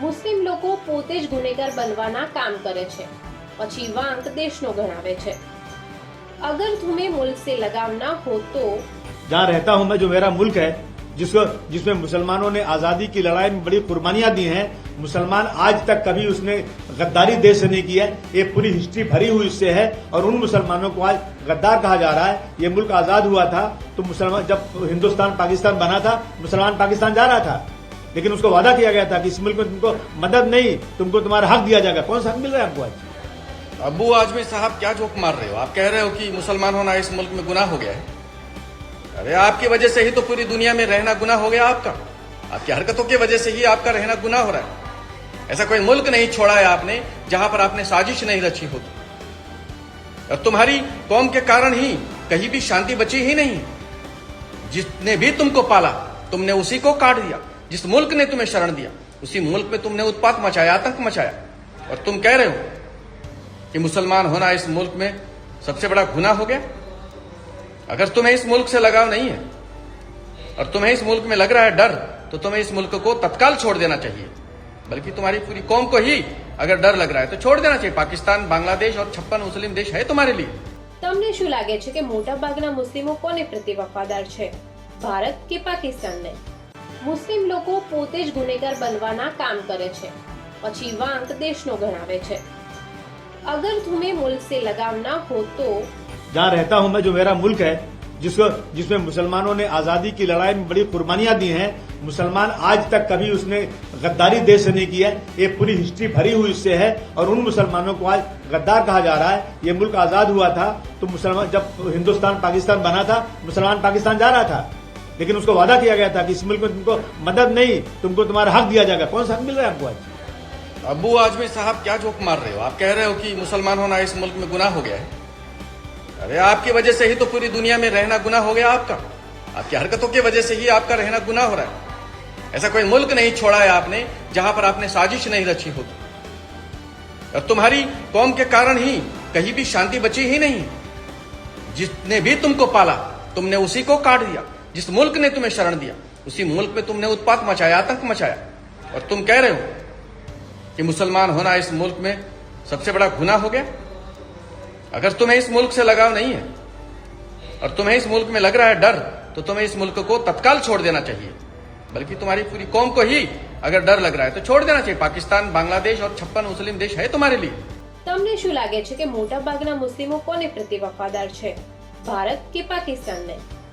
મુસ્લિમ લોકો પોતે જ ગુનેગાર બનવાના કામ કરે છે, પછી વાંક દેશનો ગણાવે છે। अगर तुम्हें मुल्क से लगाव ना हो तो जहाँ रहता हूँ मैं, जो मेरा मुल्क है, जिसमें मुसलमानों ने आजादी की लड़ाई में बड़ी कुर्बानियां दी हैं, मुसलमान आज तक कभी उसने गद्दारी देश से नहीं की है। ये पूरी हिस्ट्री भरी हुई इससे है और उन मुसलमानों को आज गद्दार कहा जा रहा है। ये मुल्क आजाद हुआ था तो मुसलमान, जब हिंदुस्तान पाकिस्तान बना था, मुसलमान पाकिस्तान जा रहा था, लेकिन उसको वादा किया गया था कि इस मुल्क में तुमको मदद नहीं, तुमको तुम्हारा हक दिया जाएगा। कौन सा हक मिल रहा है आपको आज? अब्बू आजमी साहब क्या जोक मार रहे हो? आप कह रहे हो कि मुसलमान होना इस मुल्क में गुनाह हो गया है। अरे आपकी वजह से ही तो पूरी दुनिया में रहना गुनाह हो गया आपका। आपकी हरकतों की वजह से ही आपका रहना गुनाह हो रहा है। ऐसा कोई मुल्क नहीं छोड़ा है आपने जहां पर आपने साजिश नहीं रची होती। और तुम्हारी कौम के कारण ही कहीं भी शांति बची ही नहीं। जिसने भी तुमको पाला तुमने उसी को काट दिया। जिस मुल्क ने तुम्हें शरण दिया उसी मुल्क में तुमने उत्पात मचाया, आतंक मचाया। और तुम कह रहे हो कि मुसलमान होना इस मुल्क में सबसे बड़ा गुनाह हो गया। अगर तुम्हें इस मुल्क से लगाव नहीं है और तुम्हें इस मुल्क में लग रहा है डर, तो तुम्हें इस मुल्क को तत्काल छोड़ देना चाहिए। बल्कि तुम्हारी पूरी कौम को ही अगर डर लग रहा है तो छोड़ देना चाहिए। पाकिस्तान, बांग्लादेश और 56 मुस्लिम देश है तुम्हारे लिए। તમને શું લાગે છે કે મોટા ભાગના મુસ્લિમો કોને પ્રત્યે વફાદાર છે, ભારત કે પાકિસ્તાનને? મુસ્લિમ લોકો પોતે જ ગુનેગાર બનવાના કામ કરે છે, પછી વાંક દેશનો ગણાવે છે। अगर तुम्हें मुल्क से लगाव ना हो तो जहाँ रहता हूँ मैं, जो मेरा मुल्क है, जिसमें मुसलमानों ने आजादी की लड़ाई में बड़ी कुर्बानियां दी हैं, मुसलमान आज तक कभी उसने गद्दारी देश से नहीं की है। ये पूरी हिस्ट्री भरी हुई इससे है और उन मुसलमानों को आज गद्दार कहा जा रहा है। ये मुल्क आजाद हुआ था तो मुसलमान, जब हिंदुस्तान पाकिस्तान बना था, मुसलमान पाकिस्तान जा रहा था, लेकिन उसको वादा किया गया था कि इस मुल्क में तुमको मदद नहीं, तुमको तुम्हारा हक दिया जाएगा। कौन सा हक मिल रहा है आपको आज? अब्बू आजमी साहब क्या जोक मार रहे हो? आप कह रहे हो कि मुसलमान होना इस मुल्क में गुनाह हो गया है। अरे आपकी वजह से ही तो पूरी दुनिया में रहना गुनाह हो गया आपका। आपकी हरकतों की वजह से ही आपका रहना गुनाह हो रहा है। ऐसा कोई मुल्क नहीं छोड़ा है आपने जहां पर आपने साजिश नहीं रची होती। और तुम्हारी कौम के कारण ही कहीं भी शांति बची ही नहीं। जिसने भी तुमको पाला तुमने उसी को काट दिया। जिस मुल्क ने तुम्हें शरण दिया उसी मुल्क में तुमने उत्पात मचाया, आतंक मचाया। और तुम कह रहे हो कि मुसलमान होना इस मुल्क में सबसे बड़ा गुनाह हो गया। अगर तुम्हें इस मुल्क से लगाव नहीं है और तुम्हें इस मुल्क में लग रहा है डर, तो तुम्हें इस मुल्क को तत्काल छोड़ देना चाहिए। बल्कि तुम्हारी पूरी कौम को ही अगर डर लग रहा है तो छोड़ देना चाहिए। पाकिस्तान, बांग्लादेश और 56 मुस्लिम देश है तुम्हारे लिए। તમને શું લાગે છે કે મોટા ભાગના મુસ્લિમો કોને પ્રત્યે વફાદાર છે, ભારત કે પાકિસ્તાનને?